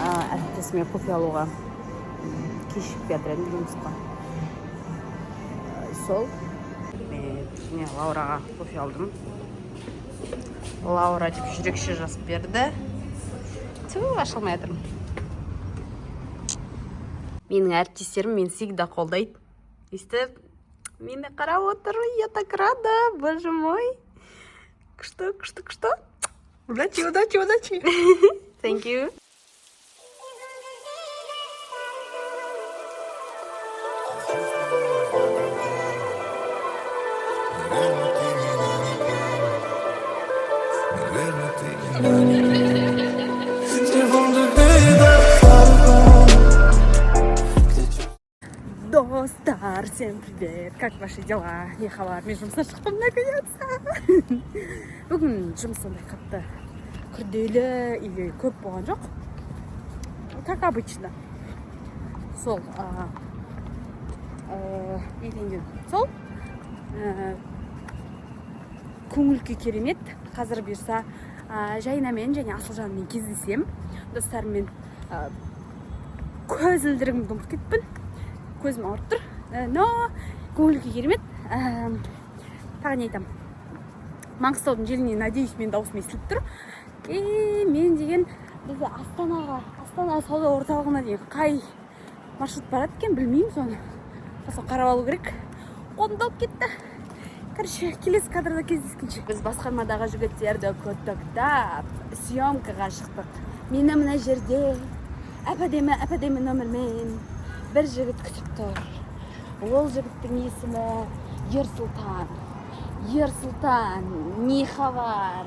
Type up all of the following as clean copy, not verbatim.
әріптесіме кофе алуға кешігіп келе жатыр едім жұмысқа. Сол мен Лаураға кофе алдым. Лаура деп жүрекше жазып берді. Ашылмай жатырмын. Менің әріптестерім мені всегда қолдайды. Естіп, мені қарап отыр. Я так рада, боже мой. Что? Удачи. Thank you. Достар, всем привет! Как ваши дела? Не хабар, мен жұмыстан шықтым наконец-то. Бүгін жұмыс сондай қатты күрделі или көп болған жоқ. Как обычно. Сол, сол көңіл күй керемет. Қазір бұйырса Жайнамен және Асылжанмен кездесем. Достарыммен көз ілдірігімді ұмытып кетіппін. Көзім ауырып тұр, но көңіл күй керемет. Тағы не айтам, Маңғыстаудың желіне, надеюсь, мен дауысым естіліп тұр. Мен деген бізде Астана сауда орталығына деген қай маршрут барады екен, білмеймін соны. Сосын қарап алу керек. Қолымды алып кетті. Короче, келесі кадрда кездескенше. Біз басқармадағы жігіттерді күттіктап, съемкаға шықтық. Мені мына жерде әп-әдемі нөмірмен бір жігіт күтіп тұр. Ол жігіттің есімі Ерсұлтан, не хабар?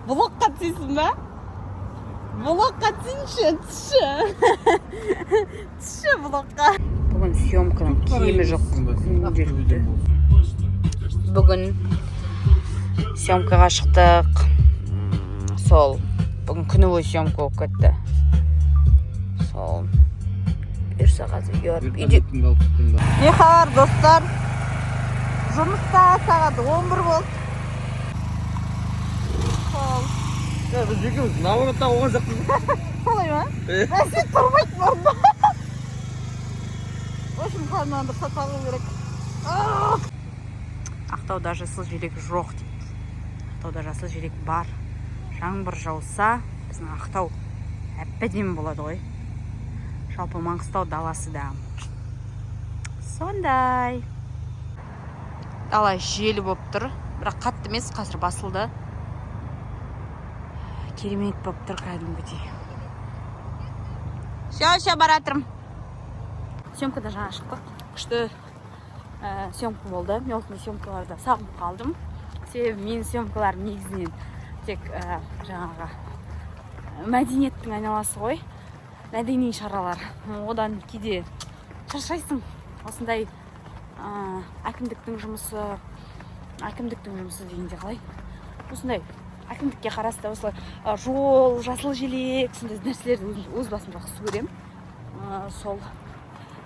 Блокқа түсесің ба? Блокқа түсінші. Түсші блокқа. Бүгін съемканың киімі жоқ. Күнделікті. Бүгін съемкаға шықтық. Сол, бүгін күні бойы съемка болып кетті. Сол, бұйырса қазір үйіп үйде. Не хабар, достар? Жұмыста сағат 11 болды. Сол. Біз екеуміз наоборот оған жақпыз. Солай ма? Бәсе тұрмайтын орында. Өшім қанынан бір сатып алу керек. Ақтауда жасыл желек жоқ дейді. Ақтауда жасыл желек бар. Жаңбыр жауса, біздің Ақтау әп-әдемі болады ғой. Жалпы Маңғыстау даласы да. Сондай. Дала желі болып тұр. Бірақ қатты емес, қазір басылды. Керемет болып тұр кәдімгідей. Все баратырым. Съемкада жаңа шықтық. Күшті съемка болды. Мен осындай съемкаларда сағынып қалдым. Себебі менің съемкаларым негізінен тек жаңағы мәдениеттің айналасы ғой. Мәдени шаралар. Одан кейде шаршайсың. Осындай әкімдіктің жұмысы дегенде қалай? Осындай әкімдікке қарасты осылай жол, жасыл желек, сондай нәрселерді өз басым жақсы көрем. Сол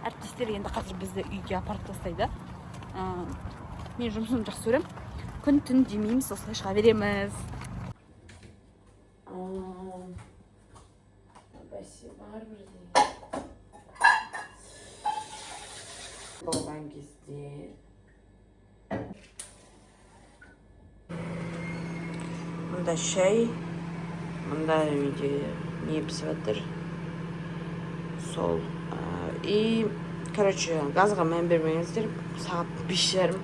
әріптестер енді қазір бізді үйге апарып тастайды. Мен жұмысымды жақсы көрем. Күн-түн демейміз, осылай шыға береміз. Болған кезде мұнда шай, мұнда не пісіп жатыр. Сол. И, короче, газға мән бермеңіздер. Сағат 5:30.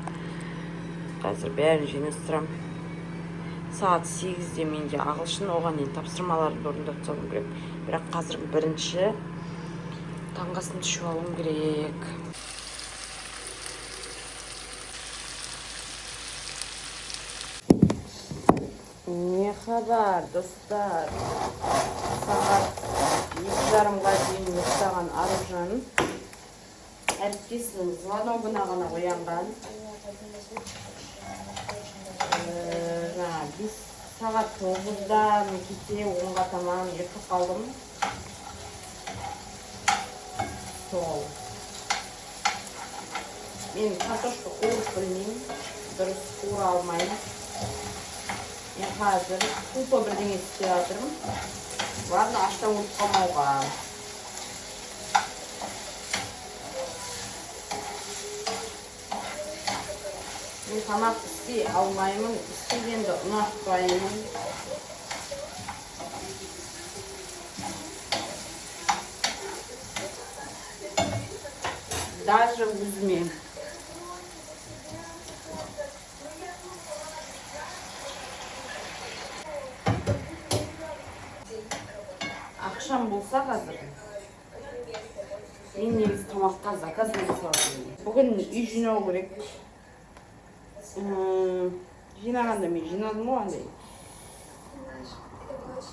Қазір бәрін жинастырам. Сағат 8-де менде ағылшын, оған енді тапсырмаларды орындап тастауым керек. Бірақ қазір бірінші таңғы асымды ішіп алуым керек. Не хабар, достар? Сағат 2:30-ға дейін ұйықтаған Аружан әріптесінің звоногына ғана оянған. Біз сағат 9-да мекете 10-ға таман ұйықтап қалдым. Сол. Мен картошка қуырып білмеймін. дұрыс қуыра алмаймын. Мен қазір тупо бірдеңе істеп жатырмын. Ладно, аштан өліп қалмауға. Мен тамақ істей алмаймын, істегенді ұнатпаймын. Даже өзіме. Ақшам болса қазір, мен негізі тамаққа заказ жасаймын. Бүгін үй жинау керек. Жинағанда мен жинадым ғой андай.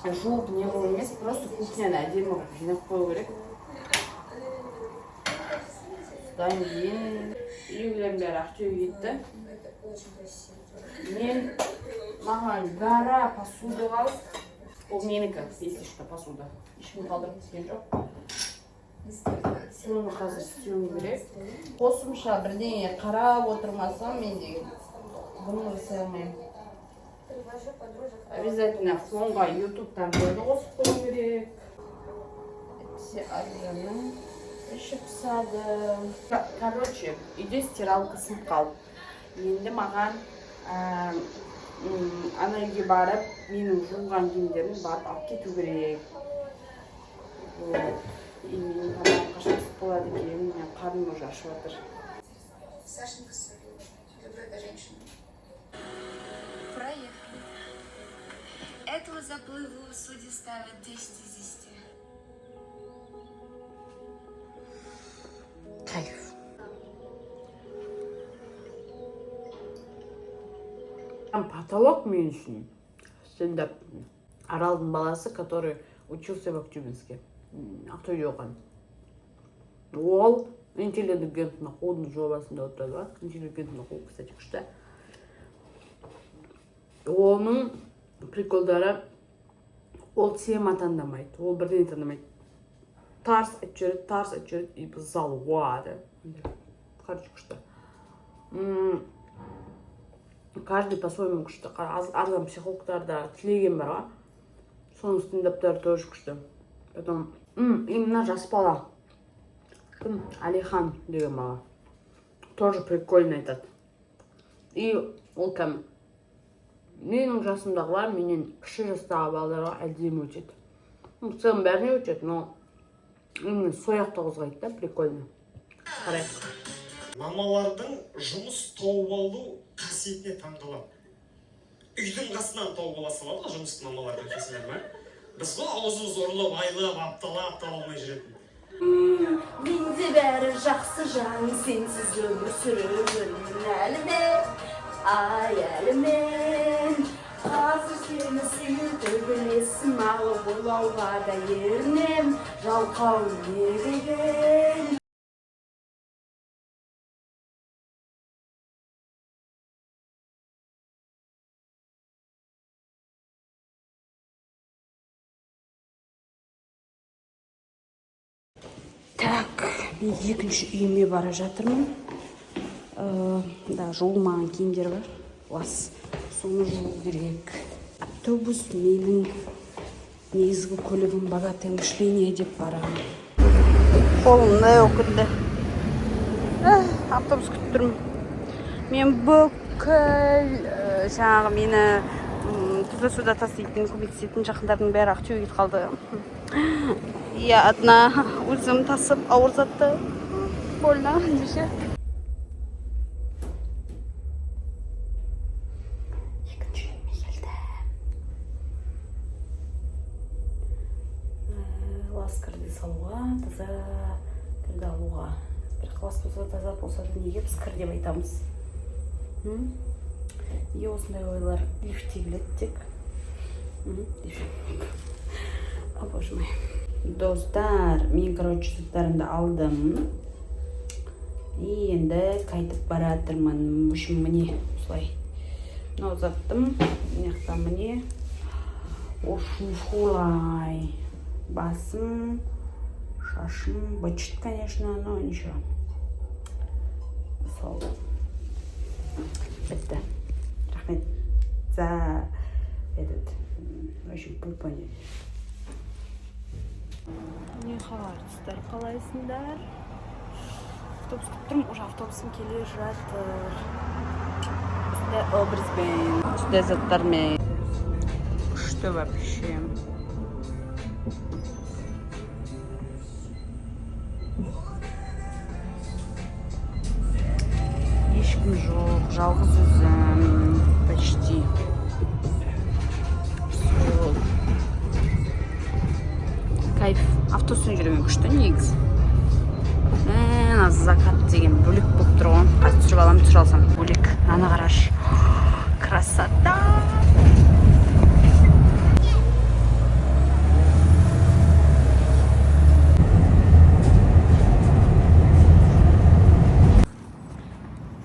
Жуып не қылу емес, просто кухняны әдемі қылып жинап қою керек. Содан кейін үйлердің бәрі Ақтөбеге кетті. Мен маған гора посуда қалып, ол менікі, если что, посуда. Ешкім қалдырып кеткен жоқ. Соны қазір істеуім керек. Қосымша бірдеңе қарап отырмасам мен деген бұны жасай алмаймын. Обязательно фонға ютубтан бөлді қосып қою керек. Все арзаны іші пысады. Короче, үйде стиралка сынып қалды. Енді маған ана үйге барып, менің жуылған киімдерін барып алып кету керек. Менің тамағым қашан ыстық болады екен, мен қарным уже ашып жатыр. Сашенька, люблю эту женщину. Проехали. Этого заплыву судьи ставят 10 из 10. Кайф. Потолок мен үшін стендап. Аралдың баласы, который учился в Актюбинске. Ақтөбеде оқыған. Ол интеллигентный ходың жобасында отырады. Интеллигентный ход, кстати, күшті. Оның приколдары, ол тема таңдамайды, ол бірден таңдамайды. Тарс айтып жүреді, и зал уады. Короче, күшті. Каждый по-своему күшті. Арзан психологтарда тілеген бар, соның стендаптары тоже күшті. Потом, именно жас бала. Кім? Алихан деген бала. Тоже прикольно айтады. И ол кәм. Менің жасымдағылар менен кіші жастағы балаларға әдемі өтеді. В целом бәріне өтеді, но именно сояқты қозғайды да, прикольно. Қарайық. Мамалардың жұмыс тауып алу қасиетіне таңғаламын. Үйдің қасынан тауып ала салады ғой жұмысты мамалар білесіңдер ме? Біз ғой аузымыз ұрылып, айлап, апталап таба алмай жүретін. Менде бәрі жақсы жан, сенсіз өмір сүріп әліме, ай әлімен. Қазір сені сүйіп білесің, мағлұм болуға да ерінем, жалқау не деген. Так, мен екінші үйіме бара жатырмын. Да, жуылмаған киімдер бар. Лас, соны жуу керек. Автобус менің негізгі көлігім богатое мышление деп барамын. Қолымда өкінді. Автобус күтіп тұрмын. Мен бүкіл жаңағы мені тұзда суда тастайтын, көмектесетін жақындардың бәрі Ақтөбеге кетіп қалды. Я одна өзім тасып ауыр затты. Больно, десе. Екінші үйіме келді. Лас кірді салуға, таза кірді алуға. Бір класс болса таза болса да неге біз кір деп айтамыз. Неге осындай ойлар лифтте келеді тек. О, боже мой. Достар, мен, короче, заттарымды алдым. И енді қайтып баратырмын. В общем, міне, осылай. Мынау заттым. Мынаяқта міне. Ошулай. Басым, шашым. Бычыт, конечно, но ничего. Сол. Бітті. за этот, в общем, поняли. Не қарсыздар, қалайсыңдар? Автобус күтіп тұрмын, уже автобусым келе жатыр. Бізде Брисбейн, бізде заттармен. Күшті вообще. Ешкім жоқ, жалғыз өзім, почти. Кайф, автосын жүремен күшті негіз. Закат деген бөлік болып тұр ғой. Қазір түсіріп аламын, түсір алсам. Бөлік, ана қараш. Красота!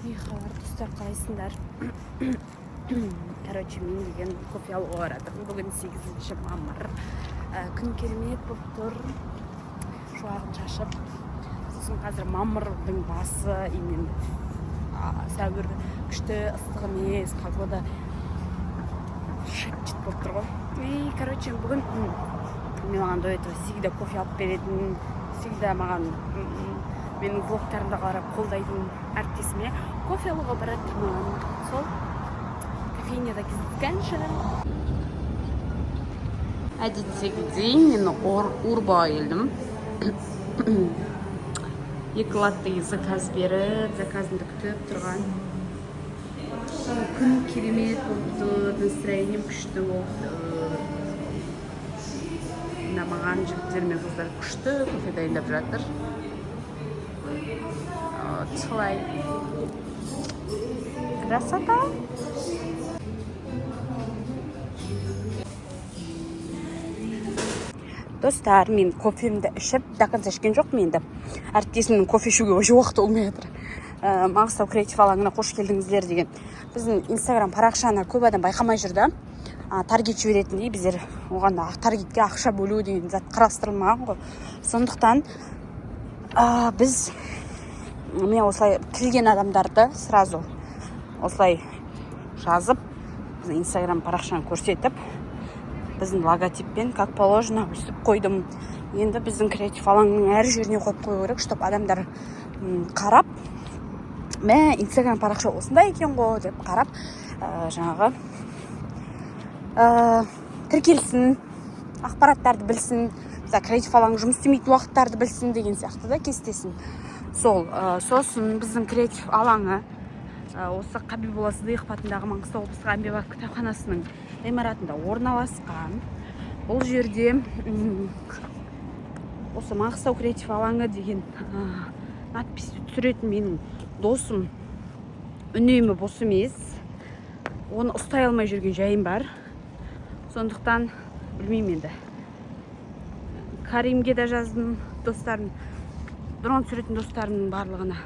Не хабар, достар, қалайсыңдар? Короче, мен деген кофе алуға баратырмын. Бүгін 8 мамыр. Күн керемет болып тұр. Шуағын шашып. Сосын қазір мамырдың басы, именно сәуір күшті ыстық емес, погода шепчет болып тұр ғой. И, короче, бүгін мен маған до этого всегда кофе алып беретін, всегда маған менің влогтарымда қарап қолдайтын әріптесіме кофе алуға баратырмын. Сол кофейняда кездескенше. Әдеттегідей мен Урбаға келдім. 2 латтеге заказ беріп, заказымды күтіп тұрған. Күн керемет болды, настроением күшті болды. Маған жігіттер мен қыздар күшті кофе дайындап жатыр. Солай. Красота! Достар, мен кофемді ішіп, дақын ішкен жоқ менді. Әріптесімнің кофе ішуге өше уақыт олмай жатыр. Маңғыстау креатив алаңына қош келдіңіздер деген. Біздің Инстаграм парақшаны көп адам байқамай жүрді. Таргет жіберетіндей, біздер оған таргетке ақша бөлу деген зат қарастырылмаған ғой. Сондықтан мен осылай келген адамдарды сразу осылай жазып, біздің Инстаграм парақшаны көрсетіп, біздің логотиппен, как положено, өсіп қойдым. Енді біздің креатив алаңның әр жеріне қойып қою керек, чтобы адамдар қарап, Инстаграм парақша осындай екен ғой деп қарап, жаңағы тіркелсін, ақпараттарды білсін, креатив алаң жұмыс істемейтін уақыттарды білсін деген сияқты да кестесін. Сосын біздің креатив алаңы осы Қабиболла Сыдиықов атындағы Маңғыстау облыстық әмбебап кітапханасының ғимаратында орналасқан. Бұл жерде осы Маңғыстау креатив алаңы деген надписті түсіретін менің досым үнемі бос емес. Оны ұстай алмай жүрген жайым бар. Сондықтан білмеймін енді. Каримге де жаздым, достарын, дрон түсіретін достарымның барлығына.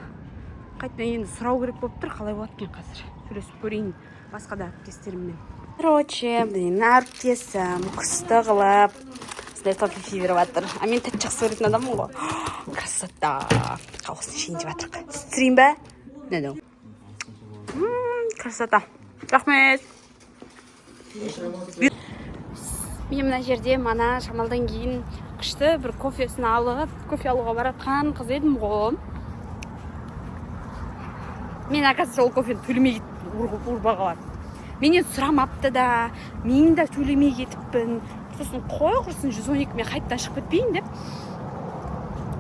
Қайтадан енді сұрау керек болып тұр, қалай болады екен қазір. Сөйлесіп көрейін басқа да әріптестеріммен. Короче, менің әріптесім күшті қылып осындай кофе беріп жатыр. Мен тәтті жақсы көретін адаммын ғой. Красота. Қауысын ішейін деп жатырық. Түсірейін бе? Не? Красота. Рахмет. Мен мына жерде мана шамалдан кейін күшті бір кофесін алып, кофе алуға баратқан қыз едім ғой. Мен оказывается ол кофені төлемей кетіп Урбаға бар. Менен сұрамапты да, мен де төлемей кетіппін. Сосын қой құрсын 112 мен қайттан шығып кетпейін деп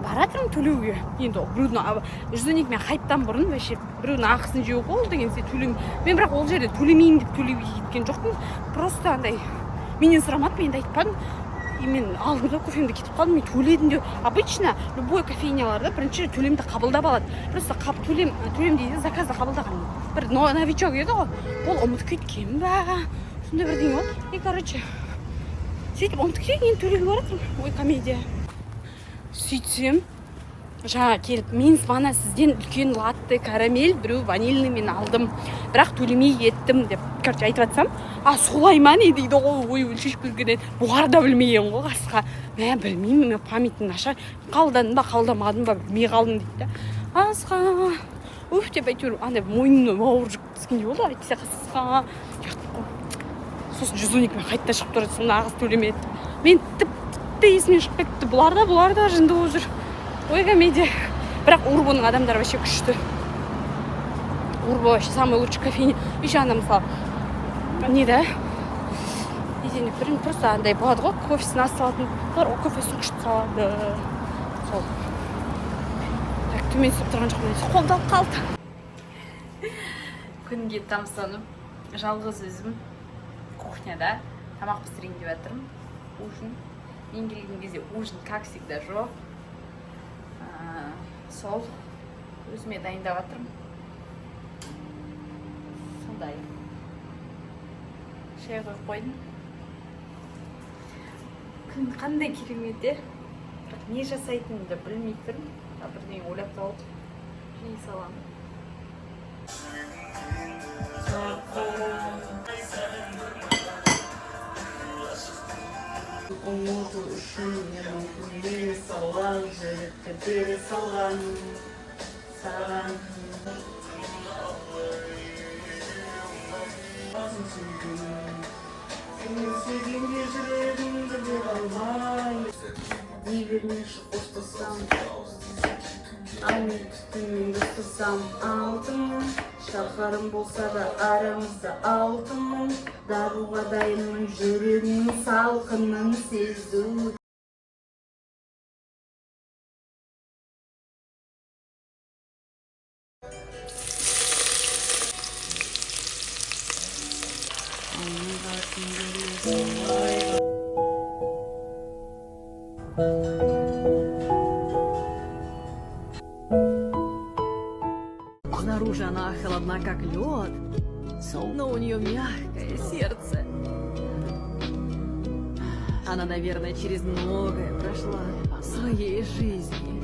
баратырмын төлеуге. Енді біреудің 112 мен қайттан бұрын вообще біреудің ақысын жеу ғой деген се төлем. Мен бірақ ол жерде төлемейін деп төлеуге кеткен жоқпын. Просто андай менен сұрамады, мен де айтпадым. Мен алдым да кофемді кетіп қалдым, мен төледім де. Обычно любой кофейняларда бірінші төлемді қабылдап алады. Просто төлем дейді, заказды қабылдаған. Бір новичок еді ғой, ол ұмытып кеткен ба, сондай бірдеңе болды. И, короче, сөйтіп ұмытып кеткен, енді төлеуге баратырмын. Ой, комедия. Сөйтсем, жаңа келіп, мен мана сізден үлкен латте, карамель, біреу ванильный мен алдым, бірақ төлемей кеттім деп, короче, айтып жатсам, солай ма не дейді ғой, ой, өлшеш көргеннен, бұғар да білмеген ғой қасқа. Мен білмеймін, мен памятін аша, қалдадым ба, қалдамадым ба, білмей қалдым дейді. Асқа, деп әйтеуір, андай мойнына ауыр жүк түскендей болды, әйтпесе қасқа. сосын 112-мен қайтта шығып тұрады, сонда ағыз төлемеді. Мен тіпті есімнен шығып кетті, бұлар да жынды болып жүр. Ой, комедия. Бірақ Урбоның адамдары вообще күшті. Урбо вообще самый лучший кофейня. Еще ана мысалы не да неден көрін просто андай болады ғой, кофесін аз салатын, олар кофесін күшті салады. Сол так төмен түсіп тұрған жоқпын, қолда қалды. Күнге тамсанып, жалғыз өзім кухняда тамақ пісірейін деп жатырмын. Ужин. Мен келген кезде ужин как всегда жоқ. Сол өзіме дайындап жатырмын. Сондай. Шай қойып қойдым. Күн қандай керемет, бірақ не жасайтынымды білмей тұрмын. Бірдеңе ойлап тауып жей саламын. Ұмыту үшін мен мүмкін салған жүректі бере салған саған. Сенен сүйгенде жүрегімді бере алмай, егермеш қоштасам, ал мен түтінмен достасам алтынмын, шаһарым болса да арамызда алтынмын, даруға дайынмын жүрегімнің салқынын сезу. Снаружи она холодна, как лед, но у нее мягкое сердце. Она, наверное, через многое прошла в своей жизни.